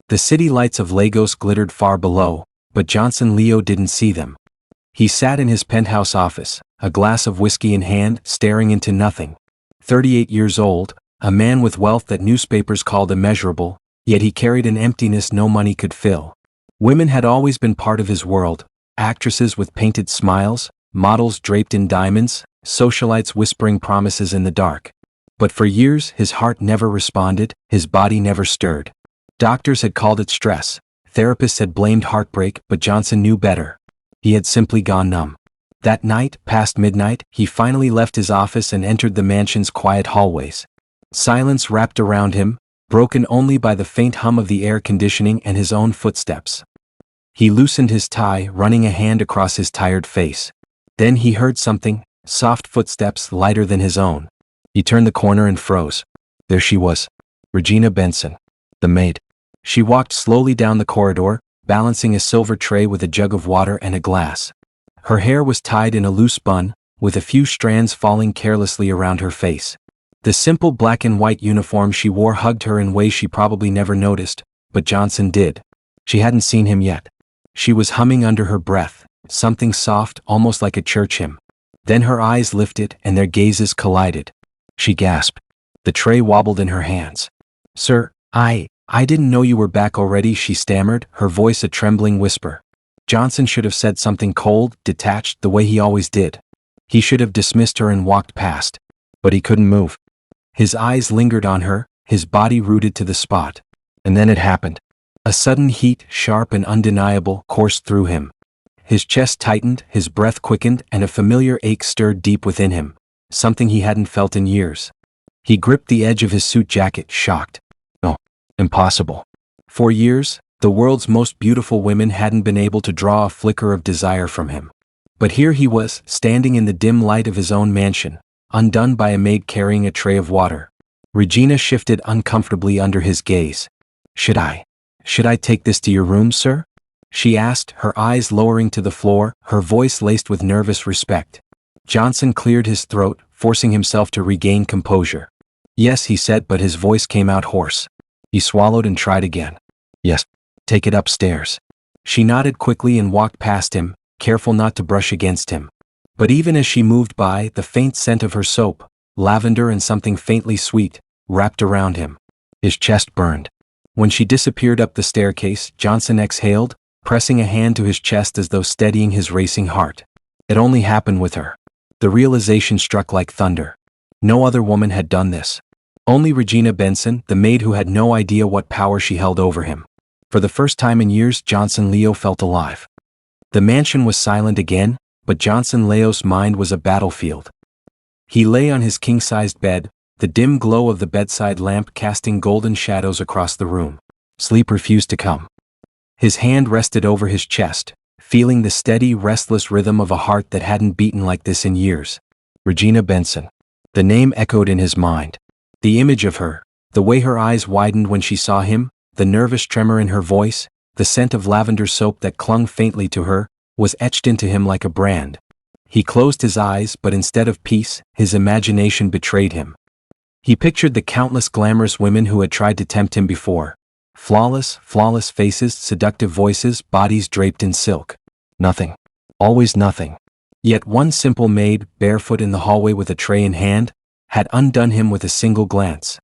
The city lights of Lagos glittered far below, but Johnson Leo didn't see them. He sat in his penthouse office, a glass of whiskey in hand, staring into nothing. 38 years old, a man with wealth that newspapers called immeasurable, yet he carried an emptiness no money could fill. Women had always been part of his world, actresses with painted smiles, models draped in diamonds, socialites whispering promises in the dark. But for years his heart never responded, his body never stirred. Doctors had called it stress, therapists had blamed heartbreak, but Johnson knew better. He had simply gone numb. That night, past midnight, he finally left his office and entered the mansion's quiet hallways. Silence wrapped around him, broken only by the faint hum of the air conditioning and his own footsteps. He loosened his tie, running a hand across his tired face. Then he heard something, soft footsteps lighter than his own. He turned the corner and froze. There she was, Regina Benson, the maid. She walked slowly down the corridor, balancing a silver tray with a jug of water and a glass. Her hair was tied in a loose bun, with a few strands falling carelessly around her face. The simple black and white uniform she wore hugged her in ways she probably never noticed, but Johnson did. She hadn't seen him yet. She was humming under her breath, something soft, almost like a church hymn. Then her eyes lifted and their gazes collided. She gasped. The tray wobbled in her hands. "Sir, I didn't know you were back already," she stammered, her voice a trembling whisper. Johnson should have said something cold, detached, the way he always did. He should have dismissed her and walked past. But he couldn't move. His eyes lingered on her, his body rooted to the spot. And then it happened. A sudden heat, sharp and undeniable, coursed through him. His chest tightened, his breath quickened, and a familiar ache stirred deep within him, something he hadn't felt in years. He gripped the edge of his suit jacket, shocked. No, impossible. For years, the world's most beautiful women hadn't been able to draw a flicker of desire from him. But here he was, standing in the dim light of his own mansion, undone by a maid carrying a tray of water. Regina shifted uncomfortably under his gaze. Should I take this to your room, sir?" she asked, her eyes lowering to the floor, her voice laced with nervous respect. Johnson cleared his throat, forcing himself to regain composure. "Yes," he said, but his voice came out hoarse. He swallowed and tried again. "Yes, take it upstairs." She nodded quickly and walked past him, careful not to brush against him. But even as she moved by, the faint scent of her soap, lavender and something faintly sweet, wrapped around him. His chest burned. When she disappeared up the staircase, Johnson exhaled, pressing a hand to his chest as though steadying his racing heart. It only happened with her. The realization struck like thunder. No other woman had done this. Only Regina Benson, the maid who had no idea what power she held over him. For the first time in years, Johnson Leo felt alive. The mansion was silent again, but Johnson Leo's mind was a battlefield. He lay on his king-sized bed, the dim glow of the bedside lamp casting golden shadows across the room. Sleep refused to come. His hand rested over his chest, feeling the steady, restless rhythm of a heart that hadn't beaten like this in years. Regina Benson. The name echoed in his mind. The image of her, the way her eyes widened when she saw him, the nervous tremor in her voice, the scent of lavender soap that clung faintly to her, was etched into him like a brand. He closed his eyes, but instead of peace, his imagination betrayed him. He pictured the countless glamorous women who had tried to tempt him before. Flawless faces, seductive voices, bodies draped in silk. Nothing. Always nothing. Yet one simple maid, barefoot in the hallway with a tray in hand, had undone him with a single glance.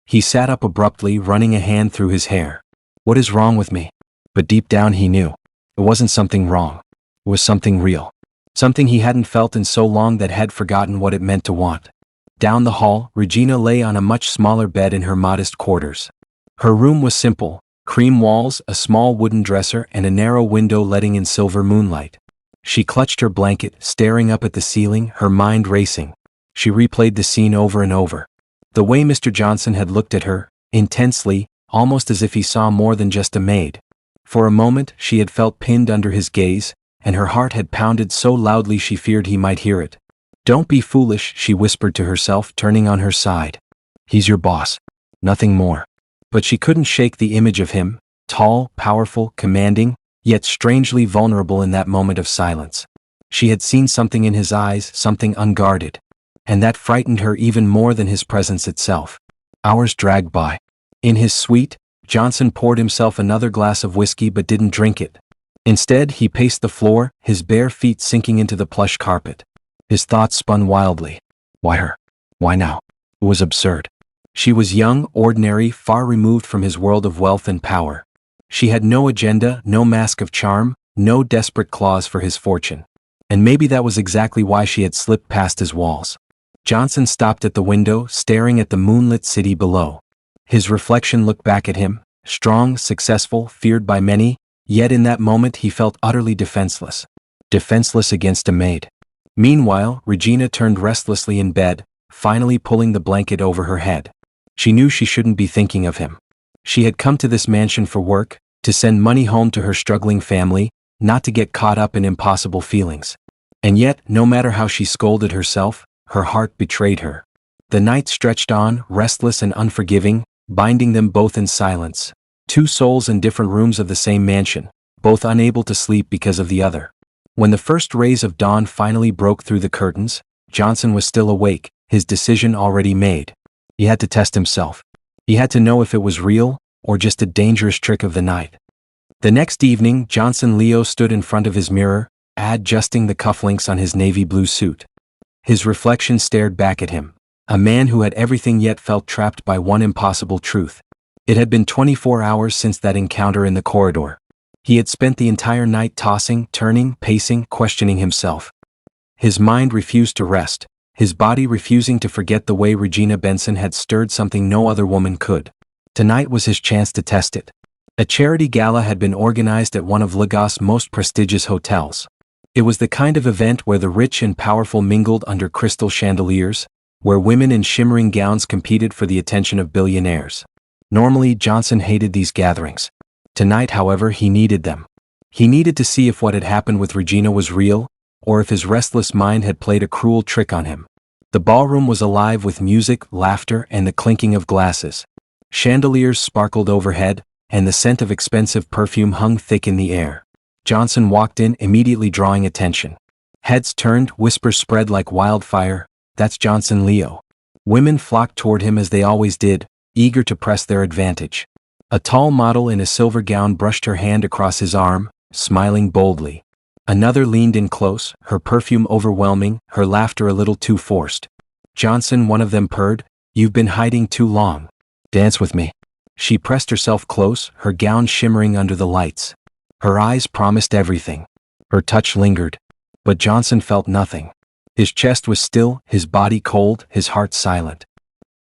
He sat up abruptly, running a hand through his hair. What is wrong with me? But deep down he knew. It wasn't something wrong. It was something real. Something he hadn't felt in so long that had forgotten what it meant to want. Down the hall, Regina lay on a much smaller bed in her modest quarters. Her room was simple, cream walls, a small wooden dresser, and a narrow window letting in silver moonlight. She clutched her blanket, staring up at the ceiling, her mind racing. She replayed the scene over and over. The way Mr. Johnson had looked at her, intensely, almost as if he saw more than just a maid. For a moment, she had felt pinned under his gaze, and her heart had pounded so loudly she feared he might hear it. "Don't be foolish," she whispered to herself, turning on her side. "He's your boss. Nothing more." But she couldn't shake the image of him, tall, powerful, commanding, yet strangely vulnerable in that moment of silence. She had seen something in his eyes, something unguarded. And that frightened her even more than his presence itself. Hours dragged by. In his suite, Johnson poured himself another glass of whiskey but didn't drink it. Instead, he paced the floor, his bare feet sinking into the plush carpet. His thoughts spun wildly. Why her? Why now? It was absurd. She was young, ordinary, far removed from his world of wealth and power. She had no agenda, no mask of charm, no desperate claws for his fortune. And maybe that was exactly why she had slipped past his walls. Johnson stopped at the window, staring at the moonlit city below. His reflection looked back at him, strong, successful, feared by many, yet in that moment he felt utterly defenseless. Defenseless against a maid. Meanwhile, Regina turned restlessly in bed, finally pulling the blanket over her head. She knew she shouldn't be thinking of him. She had come to this mansion for work, to send money home to her struggling family, not to get caught up in impossible feelings. And yet, no matter how she scolded herself, her heart betrayed her. The night stretched on, restless and unforgiving, binding them both in silence. Two souls in different rooms of the same mansion, both unable to sleep because of the other. When the first rays of dawn finally broke through the curtains, Johnson was still awake, his decision already made. He had to test himself. He had to know if it was real, or just a dangerous trick of the night. The next evening, Johnson Leo stood in front of his mirror, adjusting the cufflinks on his navy blue suit. His reflection stared back at him, a man who had everything yet felt trapped by one impossible truth. It had been 24 hours since that encounter in the corridor. He had spent the entire night tossing, turning, pacing, questioning himself. His mind refused to rest, his body refusing to forget the way Regina Benson had stirred something no other woman could. Tonight was his chance to test it. A charity gala had been organized at one of Lagos' most prestigious hotels. It was the kind of event where the rich and powerful mingled under crystal chandeliers, where women in shimmering gowns competed for the attention of billionaires. Normally, Johnson hated these gatherings. Tonight, however, he needed them. He needed to see if what had happened with Regina was real, or if his restless mind had played a cruel trick on him. The ballroom was alive with music, laughter, and the clinking of glasses. Chandeliers sparkled overhead, and the scent of expensive perfume hung thick in the air. Johnson walked in, immediately drawing attention. Heads turned, whispers spread like wildfire. That's Johnson Leo. Women flocked toward him as they always did, eager to press their advantage. A tall model in a silver gown brushed her hand across his arm, smiling boldly. Another leaned in close, her perfume overwhelming, her laughter a little too forced. Johnson, one of them purred, "You've been hiding too long. Dance with me." She pressed herself close, her gown shimmering under the lights. Her eyes promised everything. Her touch lingered. But Johnson felt nothing. His chest was still, his body cold, his heart silent.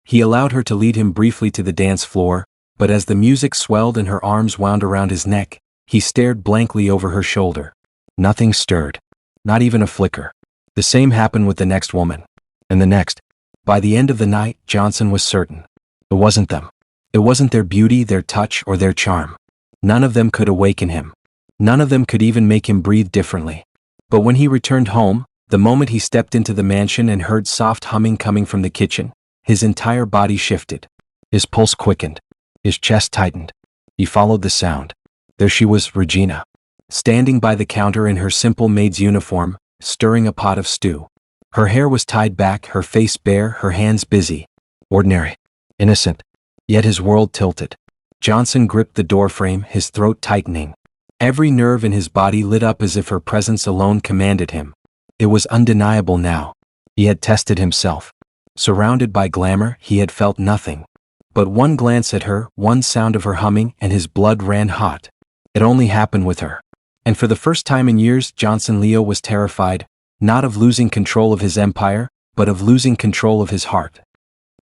He allowed her to lead him briefly to the dance floor, but as the music swelled and her arms wound around his neck, he stared blankly over her shoulder. Nothing stirred. Not even a flicker. The same happened with the next woman. And the next. By the end of the night, Johnson was certain. It wasn't them. It wasn't their beauty, their touch, or their charm. None of them could awaken him. None of them could even make him breathe differently. But when he returned home, the moment he stepped into the mansion and heard soft humming coming from the kitchen, his entire body shifted. His pulse quickened. His chest tightened. He followed the sound. There she was, Regina, standing by the counter in her simple maid's uniform, stirring a pot of stew. Her hair was tied back, her face bare, her hands busy. Ordinary. Innocent. Yet his world tilted. Johnson gripped the doorframe, his throat tightening. Every nerve in his body lit up as if her presence alone commanded him. It was undeniable now. He had tested himself. Surrounded by glamour, he had felt nothing. But one glance at her, one sound of her humming, and his blood ran hot. It only happened with her. And for the first time in years, Johnson Leo was terrified, not of losing control of his empire, but of losing control of his heart.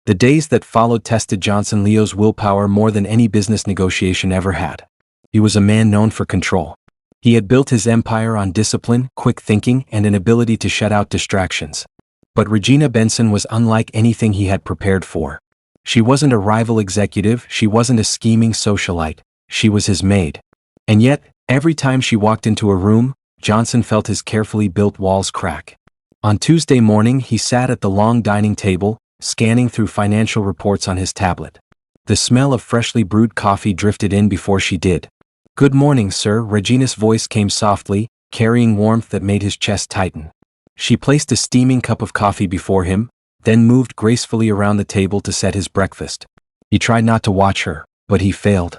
The days that followed tested Johnson Leo's willpower more than any business negotiation ever had. He was a man known for control. He had built his empire on discipline, quick thinking, and an ability to shut out distractions. But Regina Benson was unlike anything he had prepared for. She wasn't a rival executive, she wasn't a scheming socialite, she was his maid. And yet, every time she walked into a room, Johnson felt his carefully built walls crack. On Tuesday morning, he sat at the long dining table, scanning through financial reports on his tablet. The smell of freshly brewed coffee drifted in before she did. "Good morning, sir," Regina's voice came softly, carrying warmth that made his chest tighten. She placed a steaming cup of coffee before him, then moved gracefully around the table to set his breakfast. He tried not to watch her, but he failed.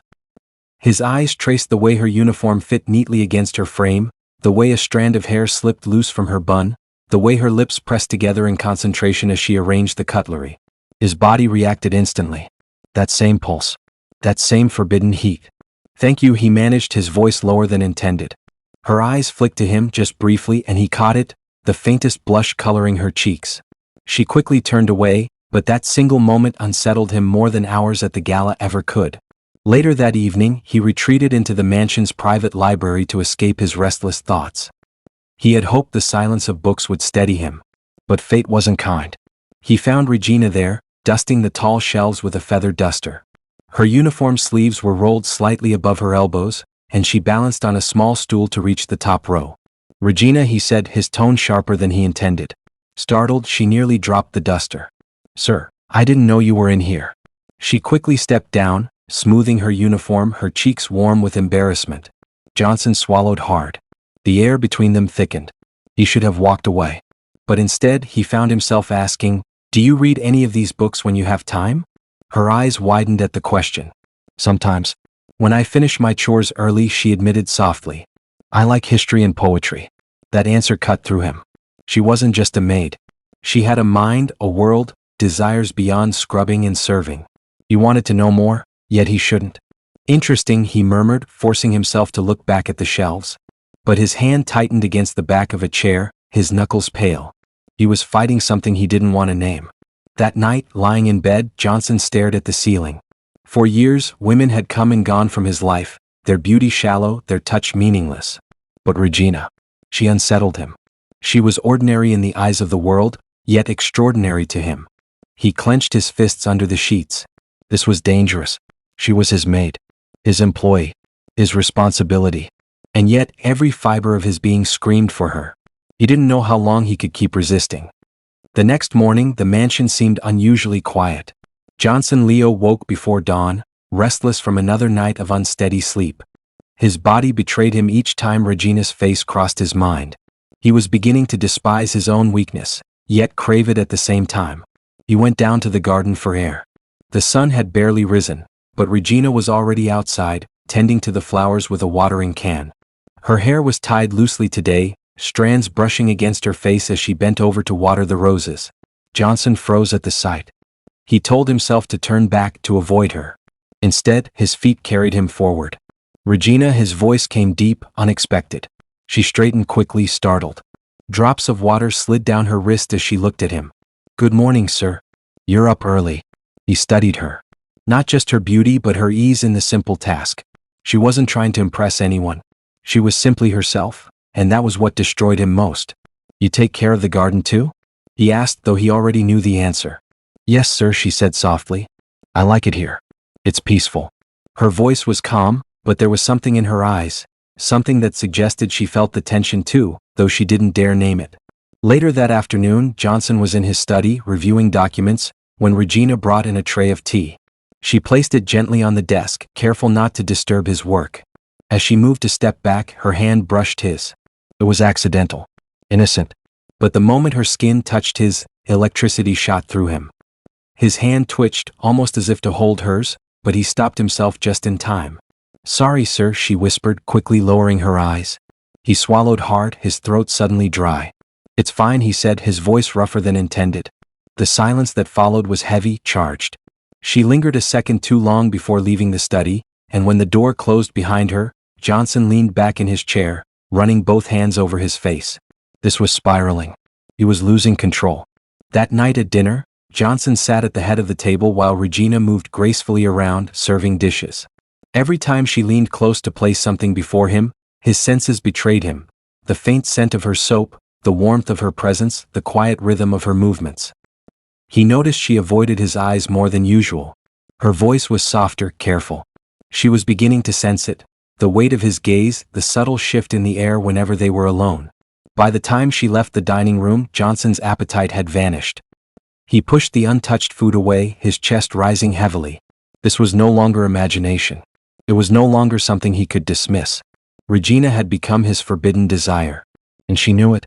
His eyes traced the way her uniform fit neatly against her frame, the way a strand of hair slipped loose from her bun, the way her lips pressed together in concentration as she arranged the cutlery. His body reacted instantly. That same pulse. That same forbidden heat. "Thank you," he managed, his voice lower than intended. Her eyes flicked to him just briefly and he caught it, the faintest blush coloring her cheeks. She quickly turned away, but that single moment unsettled him more than hours at the gala ever could. Later that evening, he retreated into the mansion's private library to escape his restless thoughts. He had hoped the silence of books would steady him. But fate wasn't kind. He found Regina there, dusting the tall shelves with a feather duster. Her uniform sleeves were rolled slightly above her elbows, and she balanced on a small stool to reach the top row. "Regina," he said, his tone sharper than he intended. Startled, she nearly dropped the duster. "Sir, I didn't know you were in here." She quickly stepped down, smoothing her uniform, her cheeks warm with embarrassment. Johnson swallowed hard. The air between them thickened. He should have walked away. But instead, he found himself asking, "Do you read any of these books when you have time?" Her eyes widened at the question. "Sometimes. When I finish my chores early," she admitted softly. "I like history and poetry." That answer cut through him. She wasn't just a maid. She had a mind, a world, desires beyond scrubbing and serving. He wanted to know more, yet he shouldn't. "Interesting," he murmured, forcing himself to look back at the shelves. But his hand tightened against the back of a chair, his knuckles pale. He was fighting something he didn't want to name. That night, lying in bed, Johnson stared at the ceiling. For years, women had come and gone from his life, their beauty shallow, their touch meaningless. But Regina, she unsettled him. She was ordinary in the eyes of the world, yet extraordinary to him. He clenched his fists under the sheets. This was dangerous. She was his maid, his employee, his responsibility. And yet every fiber of his being screamed for her. He didn't know how long he could keep resisting. The next morning, the mansion seemed unusually quiet. Johnson Leo woke before dawn, restless from another night of unsteady sleep. His body betrayed him each time Regina's face crossed his mind. He was beginning to despise his own weakness, yet crave it at the same time. He went down to the garden for air. The sun had barely risen, but Regina was already outside, tending to the flowers with a watering can. Her hair was tied loosely today, strands brushing against her face as she bent over to water the roses. Johnson froze at the sight. He told himself to turn back to avoid her. Instead, his feet carried him forward. "Regina," his voice came deep, unexpected. She straightened quickly, startled. Drops of water slid down her wrist as she looked at him. "Good morning, sir. You're up early." He studied her. Not just her beauty but her ease in the simple task. She wasn't trying to impress anyone. She was simply herself, and that was what destroyed him most. "You take care of the garden too?" he asked, though he already knew the answer. "Yes, sir," she said softly. "I like it here. It's peaceful." Her voice was calm, but there was something in her eyes, something that suggested she felt the tension too, though she didn't dare name it. Later that afternoon, Johnson was in his study, reviewing documents, when Regina brought in a tray of tea. She placed it gently on the desk, careful not to disturb his work. As she moved to step back, her hand brushed his. It was accidental, innocent. But the moment her skin touched his, electricity shot through him. His hand twitched, almost as if to hold hers, but he stopped himself just in time. "Sorry, sir," she whispered, quickly lowering her eyes. He swallowed hard, his throat suddenly dry. "It's fine," he said, his voice rougher than intended. The silence that followed was heavy, charged. She lingered a second too long before leaving the study, and when the door closed behind her, Johnson leaned back in his chair, running both hands over his face. This was spiraling. He was losing control. That night at dinner, Johnson sat at the head of the table while Regina moved gracefully around, serving dishes. Every time she leaned close to place something before him, his senses betrayed him. The faint scent of her soap, the warmth of her presence, the quiet rhythm of her movements. He noticed she avoided his eyes more than usual. Her voice was softer, careful. She was beginning to sense it. The weight of his gaze, the subtle shift in the air whenever they were alone. By the time she left the dining room, Johnson's appetite had vanished. He pushed the untouched food away, his chest rising heavily. This was no longer imagination. It was no longer something he could dismiss. Regina had become his forbidden desire. And she knew it.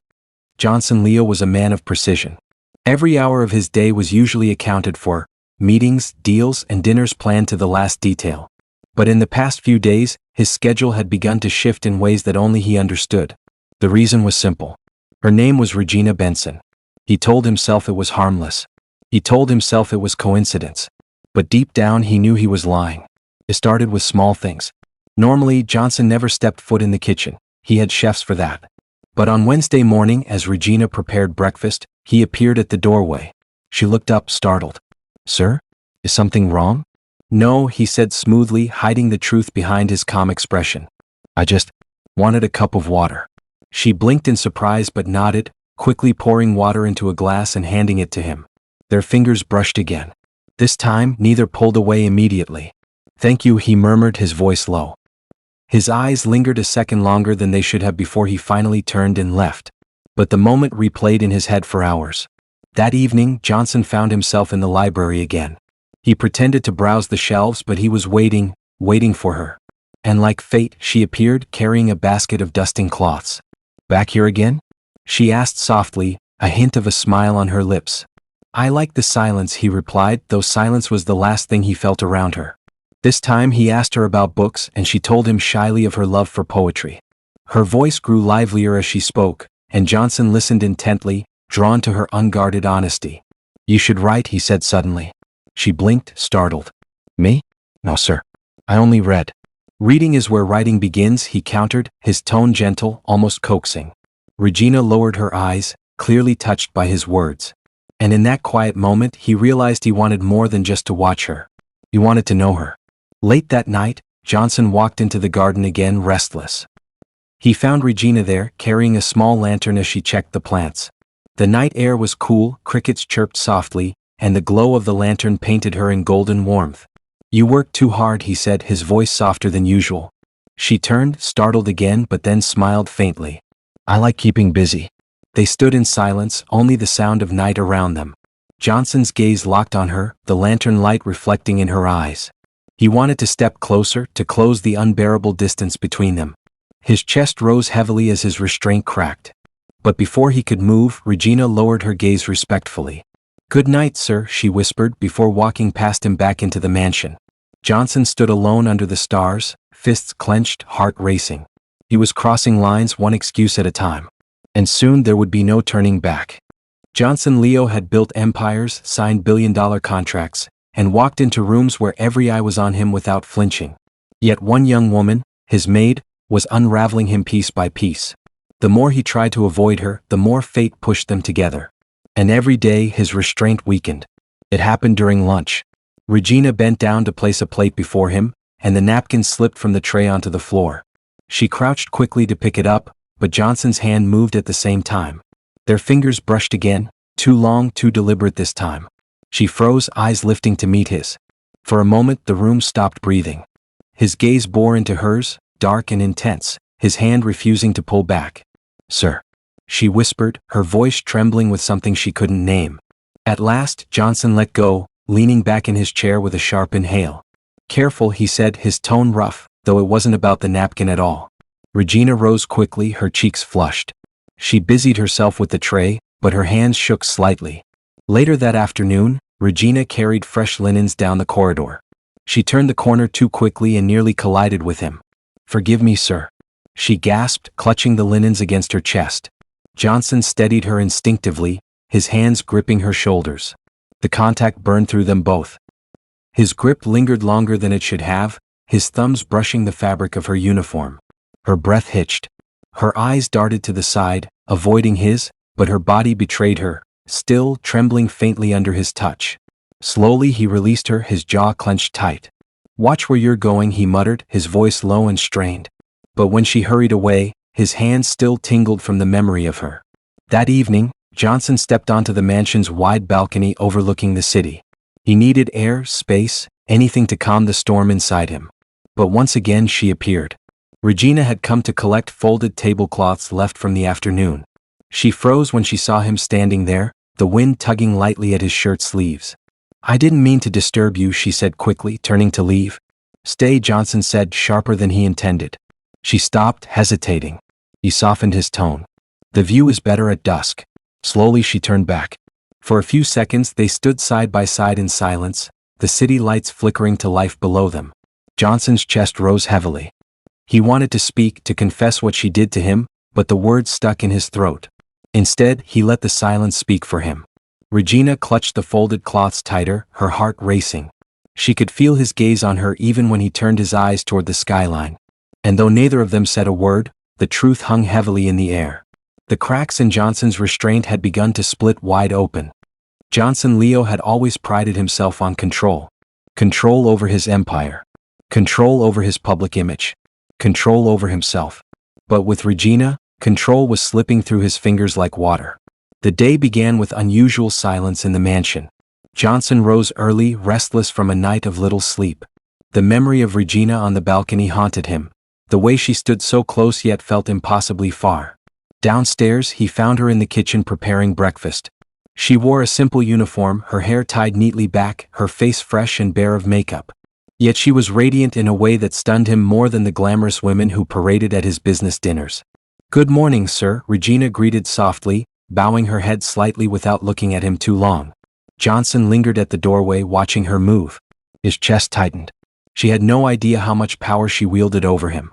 Johnson Leo was a man of precision. Every hour of his day was usually accounted for, meetings, deals, and dinners planned to the last detail. But in the past few days, his schedule had begun to shift in ways that only he understood. The reason was simple. Her name was Regina Benson. He told himself it was harmless. He told himself it was coincidence. But deep down he knew he was lying. It started with small things. Normally, Johnson never stepped foot in the kitchen. He had chefs for that. But on Wednesday morning, as Regina prepared breakfast, he appeared at the doorway. She looked up, startled. "Sir? Is something wrong?" "No," he said smoothly, hiding the truth behind his calm expression. "I just wanted a cup of water." She blinked in surprise but nodded, quickly pouring water into a glass and handing it to him. Their fingers brushed again. This time, neither pulled away immediately. "Thank you," he murmured, his voice low. His eyes lingered a second longer than they should have before he finally turned and left. But the moment replayed in his head for hours. That evening, Johnson found himself in the library again. He pretended to browse the shelves, but he was waiting for her. And like fate, she appeared, carrying a basket of dusting cloths. "Back here again?" she asked softly, a hint of a smile on her lips. "I like the silence," he replied, though silence was the last thing he felt around her. This time he asked her about books, and she told him shyly of her love for poetry. Her voice grew livelier as she spoke, and Johnson listened intently, drawn to her unguarded honesty. "You should write," he said suddenly. She blinked, startled. "Me? No, sir. I only read." "Reading is where writing begins," he countered, his tone gentle, almost coaxing. Regina lowered her eyes, clearly touched by his words. And in that quiet moment, he realized he wanted more than just to watch her. He wanted to know her. Late that night, Johnson walked into the garden again, restless. He found Regina there, carrying a small lantern as she checked the plants. The night air was cool, crickets chirped softly, and the glow of the lantern painted her in golden warmth. "You work too hard," he said, his voice softer than usual. She turned, startled again, but then smiled faintly. "I like keeping busy." They stood in silence, only the sound of night around them. Johnson's gaze locked on her, the lantern light reflecting in her eyes. He wanted to step closer, to close the unbearable distance between them. His chest rose heavily as his restraint cracked. But before he could move, Regina lowered her gaze respectfully. "Good night, sir," she whispered before walking past him back into the mansion. Johnson stood alone under the stars, fists clenched, heart racing. He was crossing lines, one excuse at a time. And soon there would be no turning back. Johnson Leo had built empires, signed billion-dollar contracts, and walked into rooms where every eye was on him without flinching. Yet one young woman, his maid, was unraveling him piece by piece. The more he tried to avoid her, the more fate pushed them together. And every day his restraint weakened. It happened during lunch. Regina bent down to place a plate before him, and the napkin slipped from the tray onto the floor. She crouched quickly to pick it up, but Johnson's hand moved at the same time. Their fingers brushed again, too long, too deliberate this time. She froze, eyes lifting to meet his. For a moment the room stopped breathing. His gaze bore into hers, dark and intense, his hand refusing to pull back. "Sir," she whispered, her voice trembling with something she couldn't name. At last, Johnson let go, leaning back in his chair with a sharp inhale. "Careful," he said, his tone rough, though it wasn't about the napkin at all. Regina rose quickly, her cheeks flushed. She busied herself with the tray, but her hands shook slightly. Later that afternoon, Regina carried fresh linens down the corridor. She turned the corner too quickly and nearly collided with him. "Forgive me, sir," she gasped, clutching the linens against her chest. Johnson steadied her instinctively, his hands gripping her shoulders. The contact burned through them both. His grip lingered longer than it should have, his thumbs brushing the fabric of her uniform. Her breath hitched. Her eyes darted to the side, avoiding his, but her body betrayed her, still trembling faintly under his touch. Slowly he released her, his jaw clenched tight. "Watch where you're going," he muttered, his voice low and strained. But when she hurried away, his hands still tingled from the memory of her. That evening, Johnson stepped onto the mansion's wide balcony overlooking the city. He needed air, space, anything to calm the storm inside him. But once again she appeared. Regina had come to collect folded tablecloths left from the afternoon. She froze when she saw him standing there, the wind tugging lightly at his shirt sleeves. "I didn't mean to disturb you," she said quickly, turning to leave. "Stay," Johnson said, sharper than he intended. She stopped, hesitating. He softened his tone. "The view is better at dusk." Slowly she turned back. For a few seconds they stood side by side in silence, the city lights flickering to life below them. Johnson's chest rose heavily. He wanted to speak, to confess what she did to him, but the words stuck in his throat. Instead, he let the silence speak for him. Regina clutched the folded cloths tighter, her heart racing. She could feel his gaze on her even when he turned his eyes toward the skyline. And though neither of them said a word, the truth hung heavily in the air. The cracks in Johnson's restraint had begun to split wide open. Johnson Leo had always prided himself on control. Control over his empire. Control over his public image. Control over himself. But with Regina, control was slipping through his fingers like water. The day began with unusual silence in the mansion. Johnson rose early, restless from a night of little sleep. The memory of Regina on the balcony haunted him. The way she stood so close yet felt impossibly far. Downstairs, he found her in the kitchen preparing breakfast. She wore a simple uniform, her hair tied neatly back, her face fresh and bare of makeup. Yet she was radiant in a way that stunned him more than the glamorous women who paraded at his business dinners. "Good morning, sir," Regina greeted softly, bowing her head slightly without looking at him too long. Johnson lingered at the doorway, watching her move. His chest tightened. She had no idea how much power she wielded over him.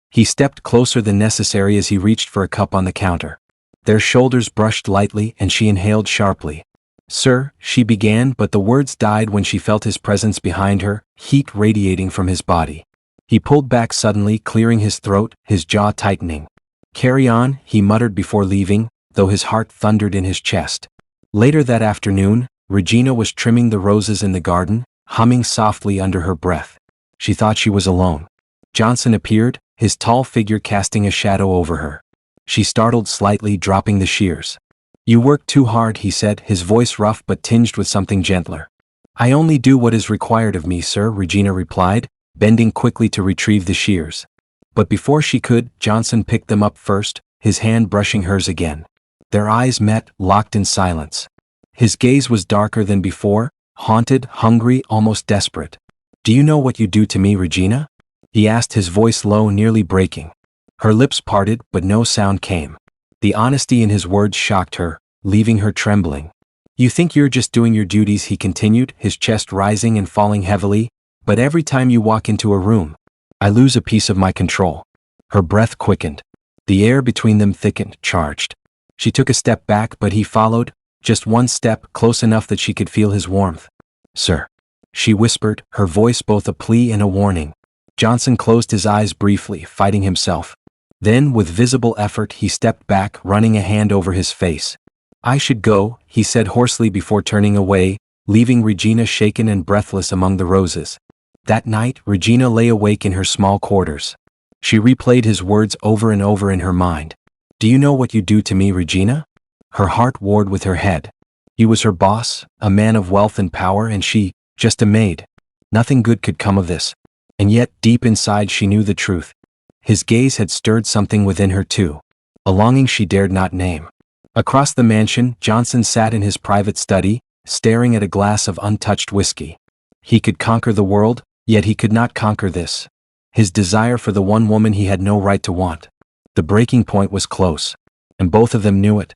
He stepped closer than necessary as he reached for a cup on the counter. Their shoulders brushed lightly and she inhaled sharply. "Sir," she began, but the words died when she felt his presence behind her, heat radiating from his body. He pulled back suddenly, clearing his throat, his jaw tightening. "Carry on," he muttered before leaving, though his heart thundered in his chest. Later that afternoon, Regina was trimming the roses in the garden, humming softly under her breath. She thought she was alone. Johnson appeared, his tall figure casting a shadow over her. She startled slightly, dropping the shears. "You work too hard," he said, his voice rough but tinged with something gentler. "I only do what is required of me, sir," Regina replied, bending quickly to retrieve the shears. But before she could, Johnson picked them up first, his hand brushing hers again. Their eyes met, locked in silence. His gaze was darker than before, haunted, hungry, almost desperate. "Do you know what you do to me, Regina?" he asked, his voice low, nearly breaking. Her lips parted, but no sound came. The honesty in his words shocked her, leaving her trembling. "You think you're just doing your duties," he continued, his chest rising and falling heavily, "but every time you walk into a room, I lose a piece of my control." Her breath quickened. The air between them thickened, charged. She took a step back, but he followed, just one step, close enough that she could feel his warmth. "Sir," she whispered, her voice both a plea and a warning. Johnson closed his eyes briefly, fighting himself. Then, with visible effort, he stepped back, running a hand over his face. "I should go," he said hoarsely before turning away, leaving Regina shaken and breathless among the roses. That night, Regina lay awake in her small quarters. She replayed his words over and over in her mind. "Do you know what you do to me, Regina?" Her heart warred with her head. He was her boss, a man of wealth and power, and she, just a maid. Nothing good could come of this. And yet, deep inside, she knew the truth. His gaze had stirred something within her too. A longing she dared not name. Across the mansion, Johnson sat in his private study, staring at a glass of untouched whiskey. He could conquer the world, yet he could not conquer this. His desire for the one woman he had no right to want. The breaking point was close. And both of them knew it.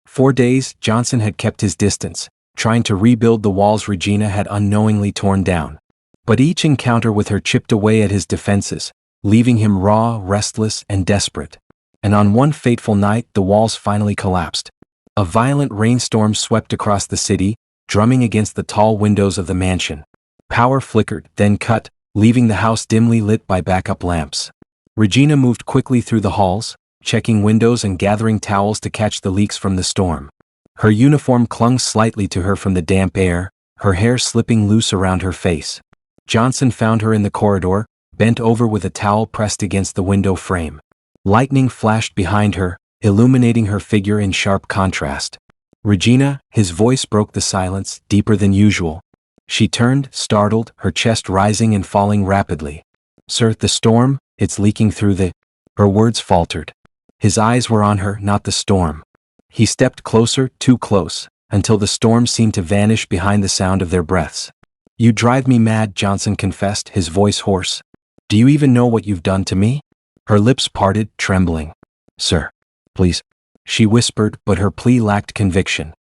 For days, Johnson had kept his distance, trying to rebuild the walls Regina had unknowingly torn down. But each encounter with her chipped away at his defenses, leaving him raw, restless, and desperate. And on one fateful night, the walls finally collapsed. A violent rainstorm swept across the city, drumming against the tall windows of the mansion. Power flickered, then cut, leaving the house dimly lit by backup lamps. Regina moved quickly through the halls, checking windows and gathering towels to catch the leaks from the storm. Her uniform clung slightly to her from the damp air, her hair slipping loose around her face. Johnson found her in the corridor, bent over with a towel pressed against the window frame. Lightning flashed behind her, illuminating her figure in sharp contrast. "Regina," his voice broke the silence, deeper than usual. She turned, startled, her chest rising and falling rapidly. "Sir, the storm, it's leaking through the—" Her words faltered. His eyes were on her, not the storm. He stepped closer, too close, until the storm seemed to vanish behind the sound of their breaths. "You drive me mad," Johnson confessed, his voice hoarse. "Do you even know what you've done to me?" Her lips parted, trembling. "Sir, please," she whispered, but her plea lacked conviction.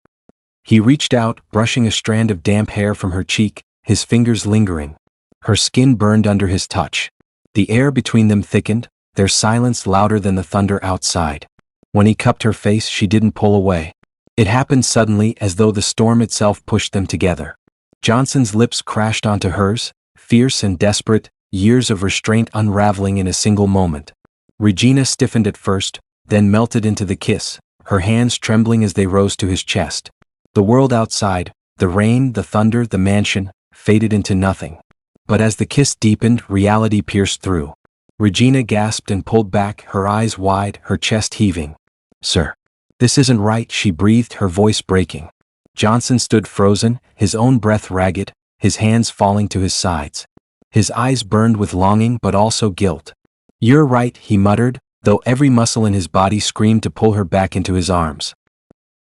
He reached out, brushing a strand of damp hair from her cheek, his fingers lingering. Her skin burned under his touch. The air between them thickened, their silence louder than the thunder outside. When he cupped her face, she didn't pull away. It happened suddenly, as though the storm itself pushed them together. Johnson's lips crashed onto hers, fierce and desperate, years of restraint unraveling in a single moment. Regina stiffened at first, then melted into the kiss, her hands trembling as they rose to his chest. The world outside, the rain, the thunder, the mansion, faded into nothing. But as the kiss deepened, reality pierced through. Regina gasped and pulled back, her eyes wide, her chest heaving. "Sir, this isn't right," she breathed, her voice breaking. Johnson stood frozen, his own breath ragged, his hands falling to his sides. His eyes burned with longing but also guilt. "You're right," he muttered, though every muscle in his body screamed to pull her back into his arms.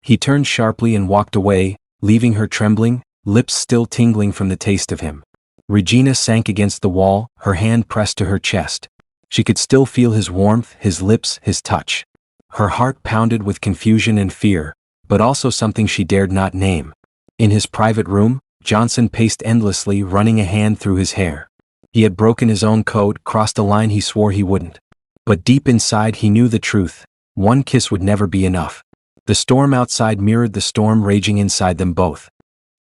He turned sharply and walked away, leaving her trembling, lips still tingling from the taste of him. Regina sank against the wall, her hand pressed to her chest. She could still feel his warmth, his lips, his touch. Her heart pounded with confusion and fear, but also something she dared not name. In his private room, Johnson paced endlessly, running a hand through his hair. He had broken his own code, crossed a line he swore he wouldn't. But deep inside he knew the truth. One kiss would never be enough. The storm outside mirrored the storm raging inside them both.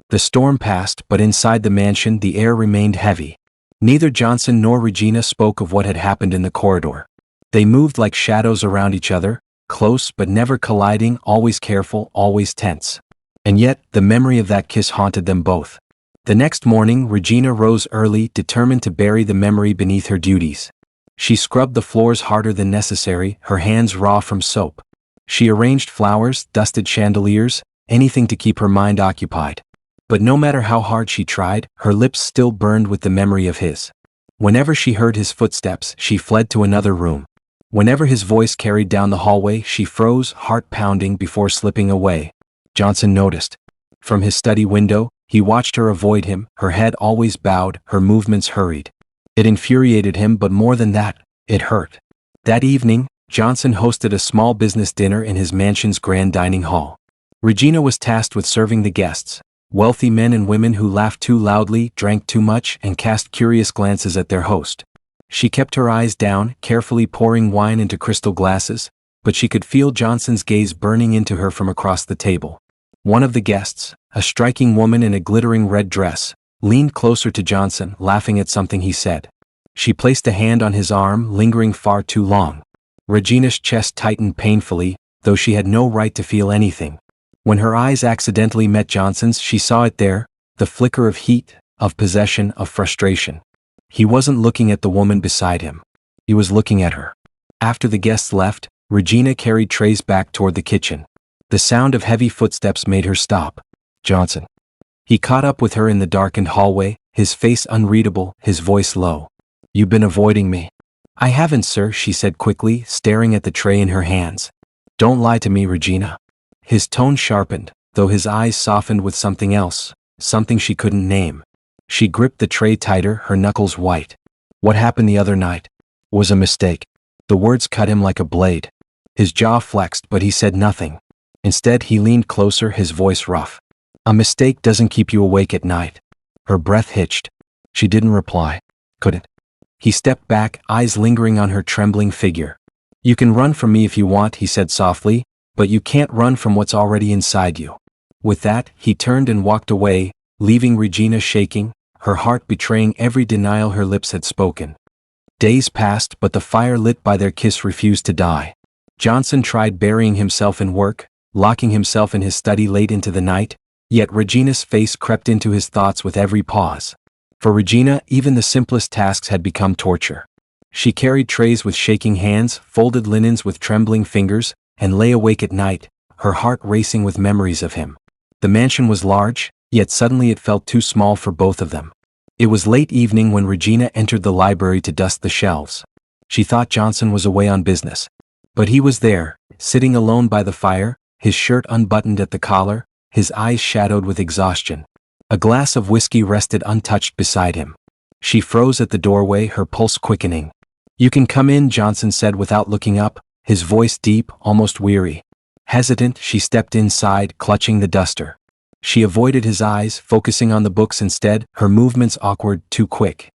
The storm passed, but inside the mansion the air remained heavy. Neither Johnson nor Regina spoke of what had happened in the corridor. They moved like shadows around each other, close but never colliding, always careful, always tense. And yet, the memory of that kiss haunted them both. The next morning, Regina rose early, determined to bury the memory beneath her duties. She scrubbed the floors harder than necessary, her hands raw from soap. She arranged flowers, dusted chandeliers, anything to keep her mind occupied. But no matter how hard she tried, her lips still burned with the memory of his. Whenever she heard his footsteps, she fled to another room. Whenever his voice carried down the hallway, she froze, heart pounding, before slipping away. Johnson noticed. From his study window, he watched her avoid him, her head always bowed, her movements hurried. It infuriated him, but more than that, it hurt. That evening, Johnson hosted a small business dinner in his mansion's grand dining hall. Regina was tasked with serving the guests. Wealthy men and women who laughed too loudly, drank too much, and cast curious glances at their host. She kept her eyes down, carefully pouring wine into crystal glasses, but she could feel Johnson's gaze burning into her from across the table. One of the guests, a striking woman in a glittering red dress, leaned closer to Johnson, laughing at something he said. She placed a hand on his arm, lingering far too long. Regina's chest tightened painfully, though she had no right to feel anything. When her eyes accidentally met Johnson's, she saw it there, the flicker of heat, of possession, of frustration. He wasn't looking at the woman beside him. He was looking at her. After the guests left, Regina carried trays back toward the kitchen. The sound of heavy footsteps made her stop. "Johnson." He caught up with her in the darkened hallway, his face unreadable, his voice low. "You've been avoiding me." "I haven't, sir," she said quickly, staring at the tray in her hands. "Don't lie to me, Regina." His tone sharpened, though his eyes softened with something else, something she couldn't name. She gripped the tray tighter, her knuckles white. "What happened the other night was a mistake." The words cut him like a blade. His jaw flexed, but he said nothing. Instead, he leaned closer, his voice rough. "A mistake doesn't keep you awake at night." Her breath hitched. She didn't reply. Couldn't. He stepped back, eyes lingering on her trembling figure. "You can run from me if you want," he said softly, "but you can't run from what's already inside you." With that, he turned and walked away, leaving Regina shaking, her heart betraying every denial her lips had spoken. Days passed, but the fire lit by their kiss refused to die. Johnson tried burying himself in work, locking himself in his study late into the night, yet Regina's face crept into his thoughts with every pause. For Regina, even the simplest tasks had become torture. She carried trays with shaking hands, folded linens with trembling fingers, and lay awake at night, her heart racing with memories of him. The mansion was large, yet suddenly it felt too small for both of them. It was late evening when Regina entered the library to dust the shelves. She thought Johnson was away on business. But he was there, sitting alone by the fire, his shirt unbuttoned at the collar, his eyes shadowed with exhaustion. A glass of whiskey rested untouched beside him. She froze at the doorway, her pulse quickening. "You can come in," Johnson said without looking up, his voice deep, almost weary. Hesitant, she stepped inside, clutching the duster. She avoided his eyes, focusing on the books instead, her movements awkward, too quick.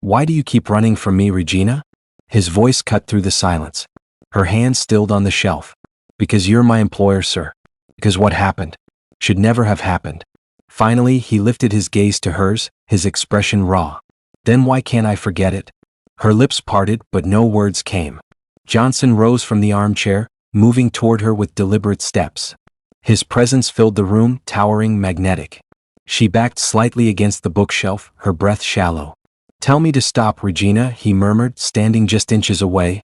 Why do you keep running from me, Regina? His voice cut through the silence. Her hand stilled on the shelf. Because you're my employer, sir. Because what happened should never have happened. Finally, he lifted his gaze to hers, his expression raw. Then why can't I forget it? Her lips parted, but no words came. Johnson rose from the armchair, moving toward her with deliberate steps. His presence filled the room, towering, magnetic. She backed slightly against the bookshelf, her breath shallow. Tell me to stop, Regina, he murmured, standing just inches away.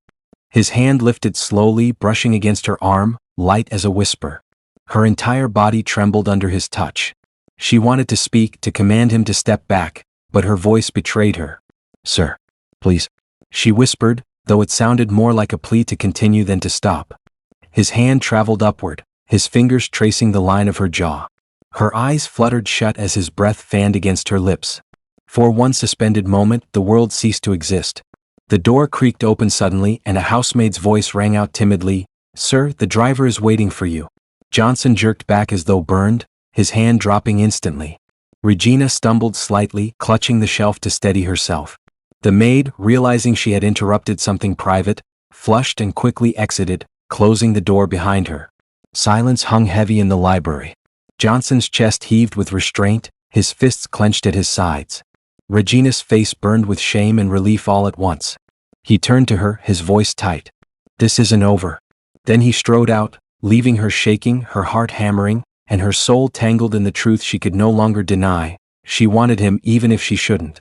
His hand lifted slowly, brushing against her arm, light as a whisper. Her entire body trembled under his touch. She wanted to speak, to command him to step back, but her voice betrayed her. Sir, please, she whispered, though it sounded more like a plea to continue than to stop. His hand traveled upward, his fingers tracing the line of her jaw. Her eyes fluttered shut as his breath fanned against her lips. For one suspended moment, the world ceased to exist. The door creaked open suddenly, and a housemaid's voice rang out timidly, Sir, the driver is waiting for you. Johnson jerked back as though burned, his hand dropping instantly. Regina stumbled slightly, clutching the shelf to steady herself. The maid, realizing she had interrupted something private, flushed and quickly exited, closing the door behind her. Silence hung heavy in the library. Johnson's chest heaved with restraint, his fists clenched at his sides. Regina's face burned with shame and relief all at once. He turned to her, his voice tight. This isn't over. Then he strode out, leaving her shaking, her heart hammering, and her soul tangled in the truth she could no longer deny. She wanted him even if she shouldn't.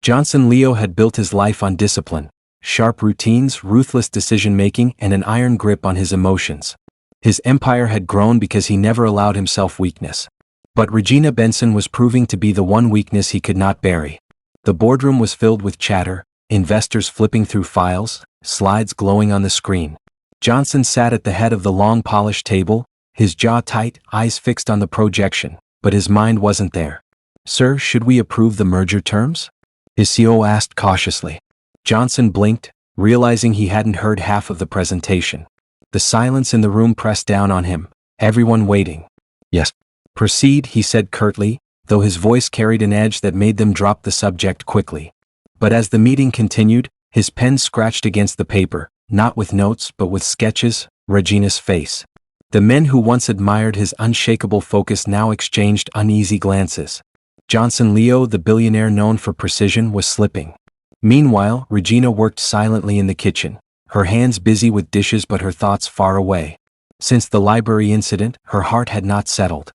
Johnson Leo had built his life on discipline, sharp routines, ruthless decision-making, and an iron grip on his emotions. His empire had grown because he never allowed himself weakness. But Regina Benson was proving to be the one weakness he could not bury. The boardroom was filled with chatter, investors flipping through files, slides glowing on the screen. Johnson sat at the head of the long polished table, his jaw tight, eyes fixed on the projection, but his mind wasn't there. Sir, should we approve the merger terms? His CO asked cautiously. Johnson blinked, realizing he hadn't heard half of the presentation. The silence in the room pressed down on him, everyone waiting. Yes. Proceed, he said curtly, though his voice carried an edge that made them drop the subject quickly. But as the meeting continued, his pen scratched against the paper, not with notes but with sketches, Regina's face. The men who once admired his unshakable focus now exchanged uneasy glances. Johnson Leo, the billionaire known for precision, was slipping. Meanwhile, Regina worked silently in the kitchen, her hands busy with dishes but her thoughts far away. Since the library incident, her heart had not settled.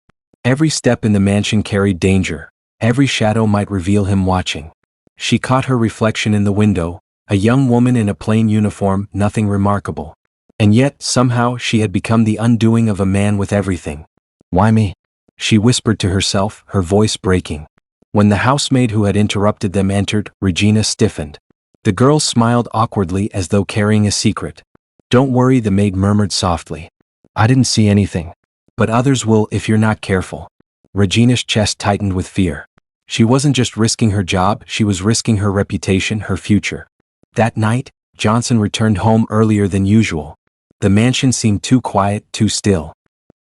Every step in the mansion carried danger. Every shadow might reveal him watching. She caught her reflection in the window, a young woman in a plain uniform, nothing remarkable. And yet, somehow, she had become the undoing of a man with everything. Why me? She whispered to herself, her voice breaking. When the housemaid who had interrupted them entered, Regina stiffened. The girl smiled awkwardly as though carrying a secret. Don't worry, the maid murmured softly. I didn't see anything. But others will if you're not careful. Regina's chest tightened with fear. She wasn't just risking her job, she was risking her reputation, her future. That night, Johnson returned home earlier than usual. The mansion seemed too quiet, too still.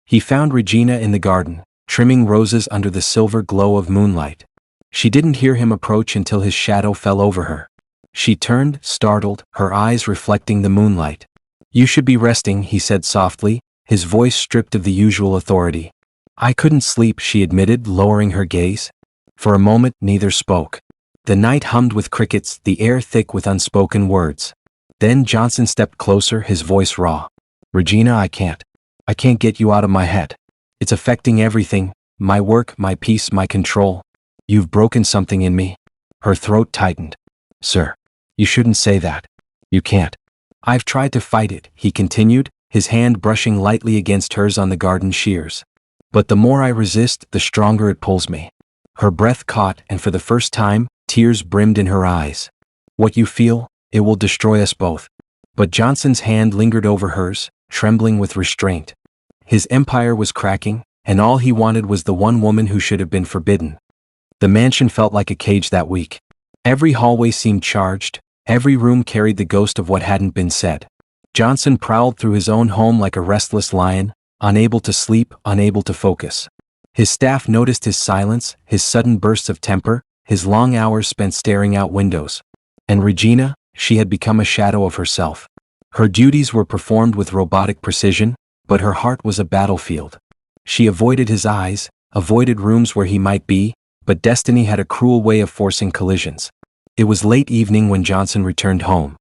He found Regina in the garden, trimming roses under the silver glow of moonlight. She didn't hear him approach until his shadow fell over her. She turned, startled, her eyes reflecting the moonlight. You should be resting, he said softly, his voice stripped of the usual authority. I couldn't sleep, she admitted, lowering her gaze. For a moment, neither spoke. The night hummed with crickets, the air thick with unspoken words. Then Johnson stepped closer, his voice raw. Regina, I can't get you out of my head. It's affecting everything, my work, my peace, my control. You've broken something in me. Her throat tightened. Sir, you shouldn't say that. You can't. I've tried to fight it, he continued, his hand brushing lightly against hers on the garden shears. But the more I resist, the stronger it pulls me. Her breath caught, and for the first time, tears brimmed in her eyes. What you feel, it will destroy us both. But Johnson's hand lingered over hers, trembling with restraint. His empire was cracking, and all he wanted was the one woman who should have been forbidden. The mansion felt like a cage that week. Every hallway seemed charged, every room carried the ghost of what hadn't been said. Johnson prowled through his own home like a restless lion, unable to sleep, unable to focus. His staff noticed his silence, his sudden bursts of temper, his long hours spent staring out windows. And Regina, she had become a shadow of herself. Her duties were performed with robotic precision, but her heart was a battlefield. She avoided his eyes, avoided rooms where he might be, but destiny had a cruel way of forcing collisions. It was late evening when Johnson returned home.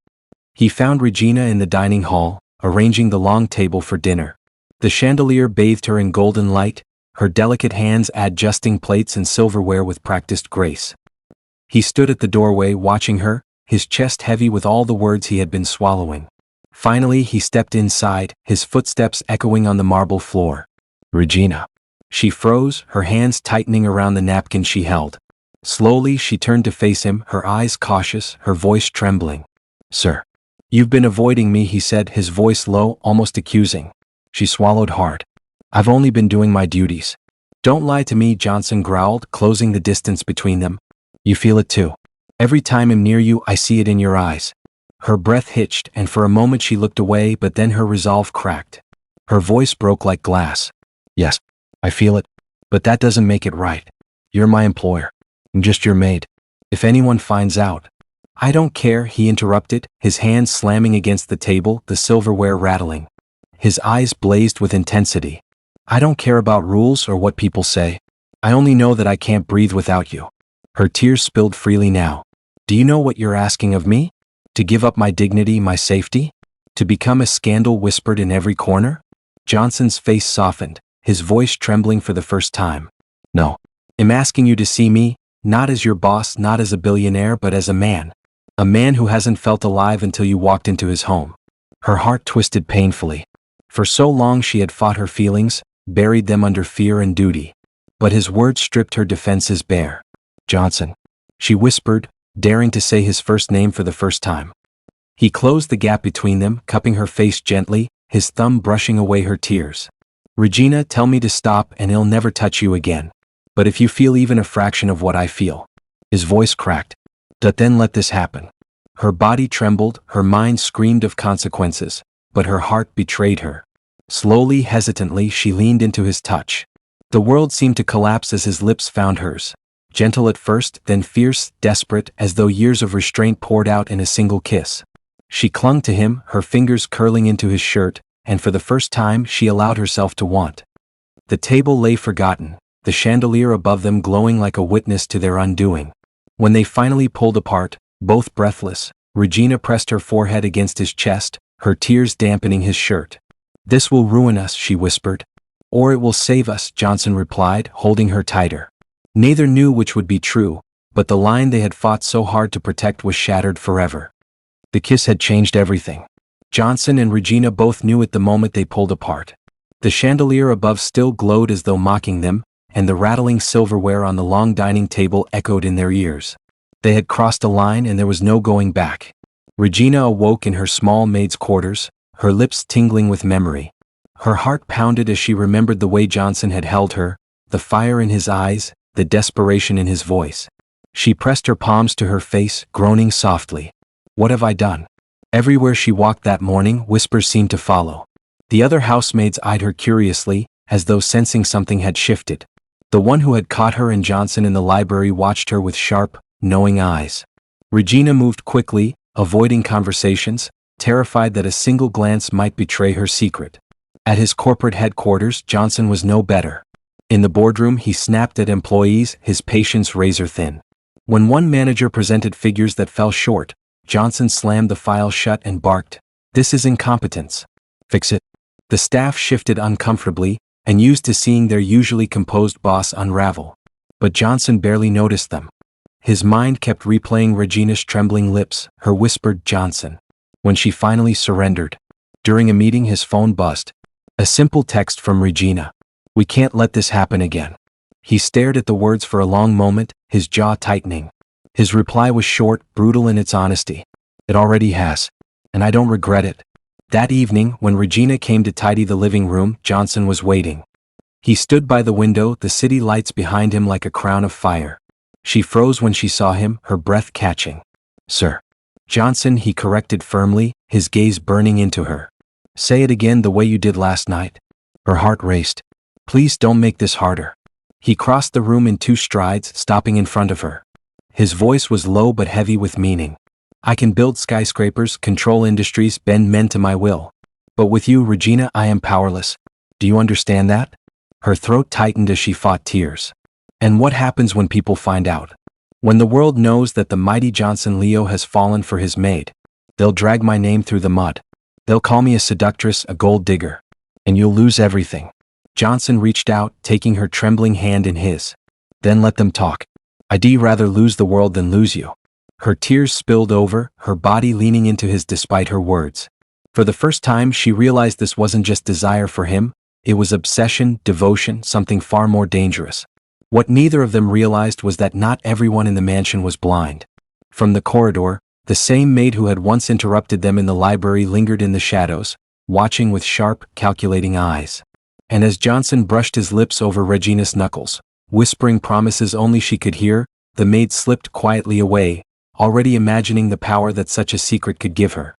He found Regina in the dining hall, arranging the long table for dinner. The chandelier bathed her in golden light, her delicate hands adjusting plates and silverware with practiced grace. He stood at the doorway watching her, his chest heavy with all the words he had been swallowing. Finally he stepped inside, his footsteps echoing on the marble floor. Regina. She froze, her hands tightening around the napkin she held. Slowly she turned to face him, her eyes cautious, her voice trembling. "Sir. You've been avoiding me," he said, his voice low, almost accusing. She swallowed hard. "I've only been doing my duties." "Don't lie to me," Johnson growled, closing the distance between them. "You feel it too. Every time I'm near you, I see it in your eyes." Her breath hitched, and for a moment she looked away, but then her resolve cracked. Her voice broke like glass. "Yes, I feel it, but that doesn't make it right. You're my employer. I'm just your maid. If anyone finds out—" "I don't care," he interrupted, his hands slamming against the table, the silverware rattling. His eyes blazed with intensity. "I don't care about rules or what people say. I only know that I can't breathe without you." Her tears spilled freely now. "Do you know what you're asking of me? To give up my dignity, my safety? To become a scandal whispered in every corner?" Johnson's face softened, his voice trembling for the first time. "No. I'm asking you to see me, not as your boss, not as a billionaire, but as a man. A man who hasn't felt alive until you walked into his home." Her heart twisted painfully. For so long she had fought her feelings, buried them under fear and duty. But his words stripped her defenses bare. "Johnson," she whispered, daring to say his first name for the first time. He closed the gap between them, cupping her face gently, his thumb brushing away her tears. "Regina, tell me to stop and I'll never touch you again. But if you feel even a fraction of what I feel—" His voice cracked. "Then let this happen." Her body trembled, her mind screamed of consequences, but her heart betrayed her. Slowly, hesitantly, she leaned into his touch. The world seemed to collapse as his lips found hers. Gentle at first, then fierce, desperate, as though years of restraint poured out in a single kiss. She clung to him, her fingers curling into his shirt, and for the first time she allowed herself to want. The table lay forgotten, the chandelier above them glowing like a witness to their undoing. When they finally pulled apart, both breathless, Regina pressed her forehead against his chest, her tears dampening his shirt. "This will ruin us," she whispered. "Or it will save us," Johnson replied, holding her tighter. Neither knew which would be true, but the line they had fought so hard to protect was shattered forever. The kiss had changed everything. Johnson and Regina both knew it the moment they pulled apart. The chandelier above still glowed as though mocking them, and the rattling silverware on the long dining table echoed in their ears. They had crossed a line and there was no going back. Regina awoke in her small maid's quarters, her lips tingling with memory. Her heart pounded as she remembered the way Johnson had held her, the fire in his eyes, the desperation in his voice. She pressed her palms to her face, groaning softly. "What have I done?" Everywhere she walked that morning, whispers seemed to follow. The other housemaids eyed her curiously, as though sensing something had shifted. The one who had caught her and Johnson in the library watched her with sharp, knowing eyes. Regina moved quickly, avoiding conversations, terrified that a single glance might betray her secret. At his corporate headquarters, Johnson was no better. In the boardroom, he snapped at employees, his patience razor-thin. When one manager presented figures that fell short, Johnson slammed the file shut and barked, "This is incompetence. Fix it." The staff shifted uncomfortably, and used to seeing their usually composed boss unravel. But Johnson barely noticed them. His mind kept replaying Regina's trembling lips, her whispered "Johnson." When she finally surrendered. During a meeting his phone buzzed. A simple text from Regina. "We can't let this happen again." He stared at the words for a long moment, his jaw tightening. His reply was short, brutal in its honesty. "It already has. And I don't regret it." That evening, when Regina came to tidy the living room, Johnson was waiting. He stood by the window, the city lights behind him like a crown of fire. She froze when she saw him, her breath catching. "Sir." "Johnson," he corrected firmly, his gaze burning into her. "Say it again the way you did last night." Her heart raced. "Please don't make this harder." He crossed the room in 2 strides, stopping in front of her. His voice was low but heavy with meaning. I can build skyscrapers, control industries, bend men to my will. But with you, Regina, I am powerless. Do you understand that? Her throat tightened as she fought tears. And what happens when people find out? When the world knows that the mighty Johnson Leo has fallen for his maid, they'll drag my name through the mud. They'll call me a seductress, a gold digger. And you'll lose everything. Johnson reached out, taking her trembling hand in his. Then let them talk. I'd rather lose the world than lose you. Her tears spilled over, her body leaning into his despite her words. For the first time, she realized this wasn't just desire for him, it was obsession, devotion, something far more dangerous. What neither of them realized was that not everyone in the mansion was blind. From the corridor, the same maid who had once interrupted them in the library lingered in the shadows, watching with sharp, calculating eyes. And as Johnson brushed his lips over Regina's knuckles, whispering promises only she could hear, the maid slipped quietly away, already imagining the power that such a secret could give her.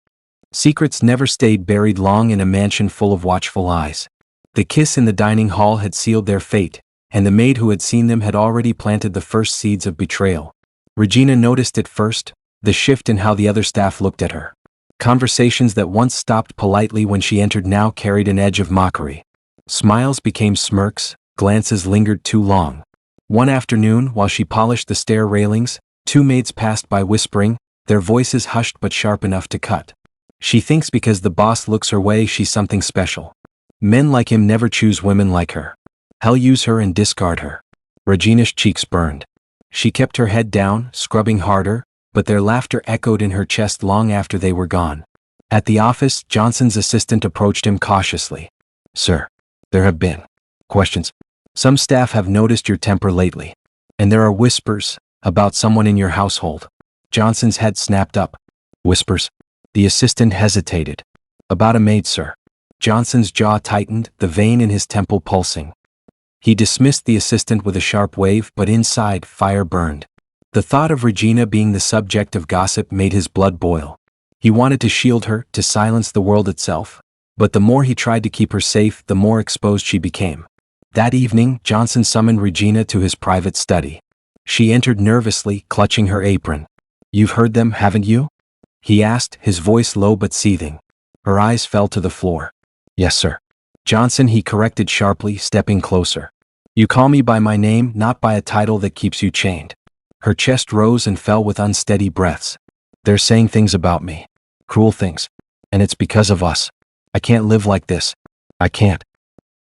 Secrets never stayed buried long in a mansion full of watchful eyes. The kiss in the dining hall had sealed their fate, and the maid who had seen them had already planted the first seeds of betrayal. Regina noticed it first, the shift in how the other staff looked at her. Conversations that once stopped politely when she entered now carried an edge of mockery. Smiles became smirks, glances lingered too long. One afternoon, while she polished the stair railings, two maids passed by whispering, their voices hushed but sharp enough to cut. She thinks because the boss looks her way she's something special. Men like him never choose women like her. He'll use her and discard her. Regina's cheeks burned. She kept her head down, scrubbing harder, but their laughter echoed in her chest long after they were gone. At the office, Johnson's assistant approached him cautiously. Sir, there have been questions. Some staff have noticed your temper lately. And there are whispers about someone in your household. Johnson's head snapped up. Whispers? The assistant hesitated. About a maid, sir. Johnson's jaw tightened, the vein in his temple pulsing. He dismissed the assistant with a sharp wave, but inside, fire burned. The thought of Regina being the subject of gossip made his blood boil. He wanted to shield her, to silence the world itself. But the more he tried to keep her safe, the more exposed she became. That evening, Johnson summoned Regina to his private study. She entered nervously, clutching her apron. You've heard them, haven't you? He asked, his voice low but seething. Her eyes fell to the floor. Yes, sir. Johnson, he corrected sharply, stepping closer. You call me by my name, not by a title that keeps you chained. Her chest rose and fell with unsteady breaths. They're saying things about me. Cruel things. And it's because of us. I can't live like this. I can't.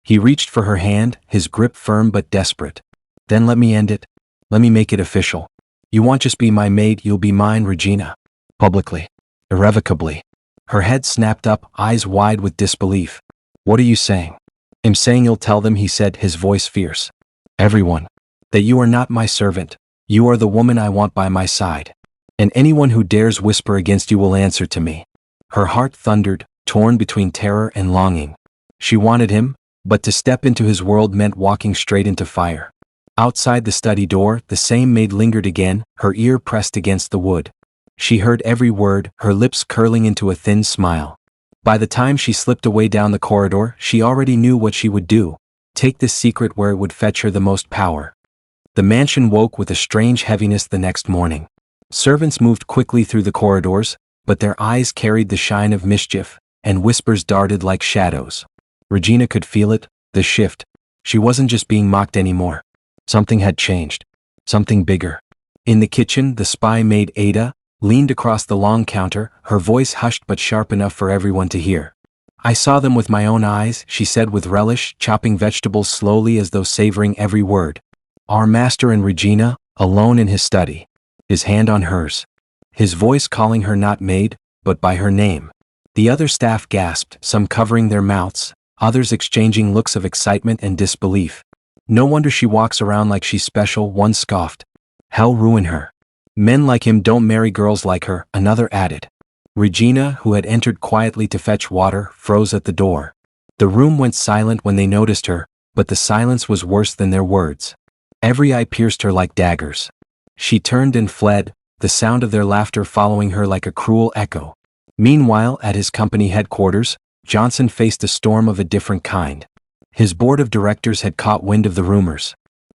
He reached for her hand, his grip firm but desperate. Then let me end it. Let me make it official. You won't just be my maid, you'll be mine, Regina. Publicly. Irrevocably. Her head snapped up, eyes wide with disbelief. What are you saying? I'm saying you'll tell them, he said, his voice fierce. Everyone. That you are not my servant. You are the woman I want by my side. And anyone who dares whisper against you will answer to me. Her heart thundered, torn between terror and longing. She wanted him, but to step into his world meant walking straight into fire. Outside the study door, the same maid lingered again, her ear pressed against the wood. She heard every word, her lips curling into a thin smile. By the time she slipped away down the corridor, she already knew what she would do. Take this secret where it would fetch her the most power. The mansion woke with a strange heaviness the next morning. Servants moved quickly through the corridors, but their eyes carried the shine of mischief, and whispers darted like shadows. Regina could feel it, the shift. She wasn't just being mocked anymore. Something had changed. Something bigger. In the kitchen, the spy maid Ada leaned across the long counter, her voice hushed but sharp enough for everyone to hear. I saw them with my own eyes, she said with relish, chopping vegetables slowly as though savoring every word. Our master and Regina, alone in his study. His hand on hers. His voice calling her not maid, but by her name. The other staff gasped, some covering their mouths, others exchanging looks of excitement and disbelief. No wonder she walks around like she's special, one scoffed. Hell ruin her. Men like him don't marry girls like her, another added. Regina, who had entered quietly to fetch water, froze at the door. The room went silent when they noticed her, but the silence was worse than their words. Every eye pierced her like daggers. She turned and fled, the sound of their laughter following her like a cruel echo. Meanwhile, at his company headquarters, Johnson faced a storm of a different kind. His board of directors had caught wind of the rumors.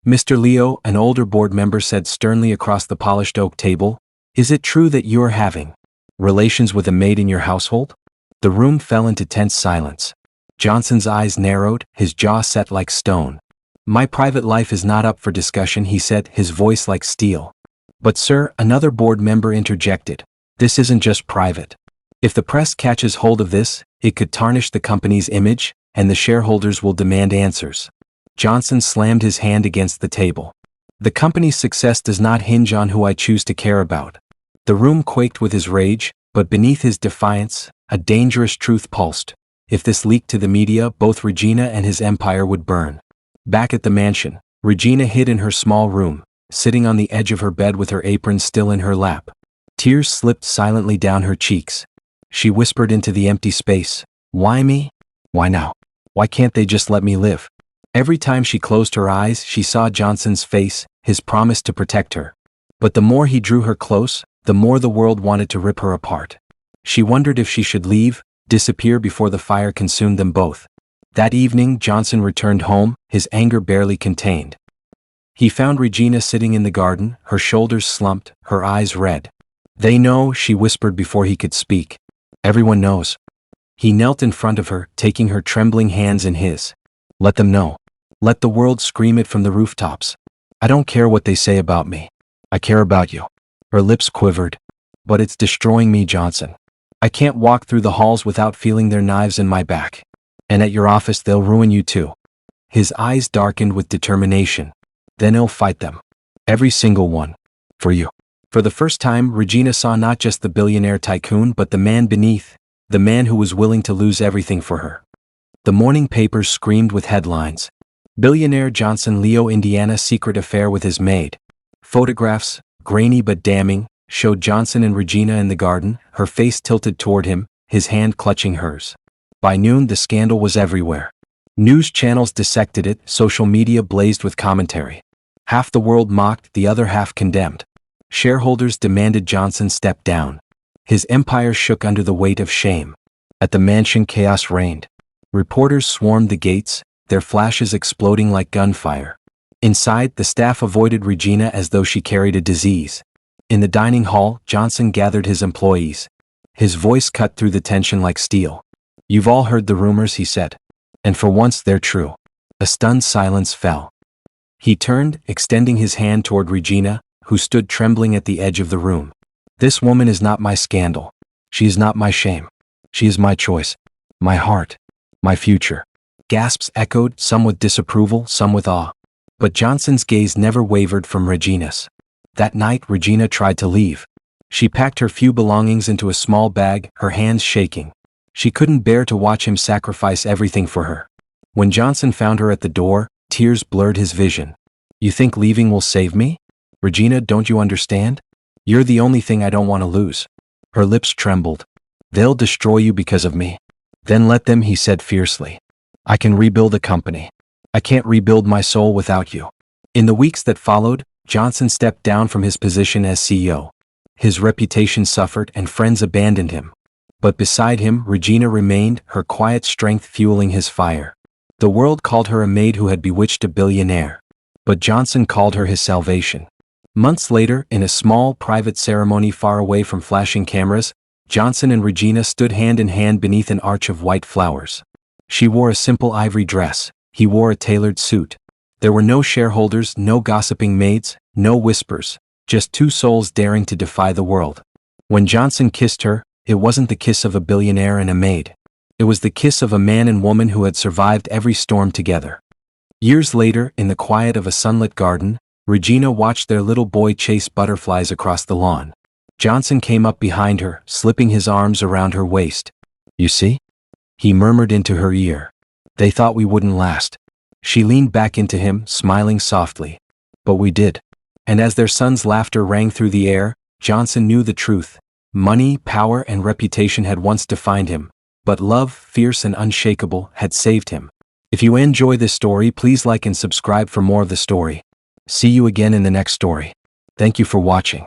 Mr. Leo, an older board member said sternly across the polished oak table, "Is it true that you're having relations with a maid in your household?" The room fell into tense silence. Johnson's eyes narrowed, his jaw set like stone. "My private life is not up for discussion," he said, his voice like steel. "But sir," another board member interjected, "this isn't just private. If the press catches hold of this, it could tarnish the company's image, and the shareholders will demand answers." Johnson slammed his hand against the table. "The company's success does not hinge on who I choose to care about." The room quaked with his rage, but beneath his defiance, a dangerous truth pulsed. If this leaked to the media, both Regina and his empire would burn. Back at the mansion, Regina hid in her small room, sitting on the edge of her bed with her apron still in her lap. Tears slipped silently down her cheeks. She whispered into the empty space, "Why me? Why now? Why can't they just let me live?" Every time she closed her eyes, she saw Johnson's face, his promise to protect her. But the more he drew her close, the more the world wanted to rip her apart. She wondered if she should leave, disappear before the fire consumed them both. That evening, Johnson returned home, his anger barely contained. He found Regina sitting in the garden, her shoulders slumped, her eyes red. "They know," she whispered before he could speak. "Everyone knows." He knelt in front of her, taking her trembling hands in his. "Let them know. Let the world scream it from the rooftops. I don't care what they say about me. I care about you." Her lips quivered. "But it's destroying me, Johnson. I can't walk through the halls without feeling their knives in my back. And at your office they'll ruin you too." His eyes darkened with determination. "Then he'll fight them. Every single one. For you." For the first time, Regina saw not just the billionaire tycoon but the man beneath, the man who was willing to lose everything for her. The morning papers screamed with headlines. "Billionaire Johnson Leo Indiana secret affair with his maid." Photographs, grainy but damning, showed Johnson and Regina in the garden, her face tilted toward him, his hand clutching hers. By noon the scandal was everywhere. News channels dissected it, social media blazed with commentary. Half the world mocked, the other half condemned. Shareholders demanded Johnson step down. His empire shook under the weight of shame. At the mansion, chaos reigned. Reporters swarmed the gates, their flashes exploding like gunfire. Inside, the staff avoided Regina as though she carried a disease. In the dining hall, Johnson gathered his employees. His voice cut through the tension like steel. "You've all heard the rumors," he said. "And for once they're true." A stunned silence fell. He turned, extending his hand toward Regina, who stood trembling at the edge of the room. "This woman is not my scandal. She is not my shame. She is my choice. My heart. My future." Gasps echoed, some with disapproval, some with awe. But Johnson's gaze never wavered from Regina's. That night, Regina tried to leave. She packed her few belongings into a small bag, her hands shaking. She couldn't bear to watch him sacrifice everything for her. When Johnson found her at the door, tears blurred his vision. "You think leaving will save me? Regina, don't you understand? You're the only thing I don't want to lose." Her lips trembled. "They'll destroy you because of me." "Then let them," he said fiercely. "I can rebuild a company. I can't rebuild my soul without you." In the weeks that followed, Johnson stepped down from his position as CEO. His reputation suffered and friends abandoned him. But beside him, Regina remained, her quiet strength fueling his fire. The world called her a maid who had bewitched a billionaire. But Johnson called her his salvation. Months later, in a small, private ceremony far away from flashing cameras, Johnson and Regina stood hand in hand beneath an arch of white flowers. She wore a simple ivory dress. He wore a tailored suit. There were no shareholders, no gossiping maids, no whispers, just two souls daring to defy the world. When Johnson kissed her, it wasn't the kiss of a billionaire and a maid. It was the kiss of a man and woman who had survived every storm together. Years later, in the quiet of a sunlit garden, Regina watched their little boy chase butterflies across the lawn. Johnson came up behind her, slipping his arms around her waist. "You see?" he murmured into her ear. "They thought we wouldn't last." She leaned back into him, smiling softly. "But we did." And as their son's laughter rang through the air, Johnson knew the truth. Money, power, and reputation had once defined him, but love, fierce and unshakable, had saved him. If you enjoy this story, please like and subscribe for more of the story. See you again in the next story. Thank you for watching.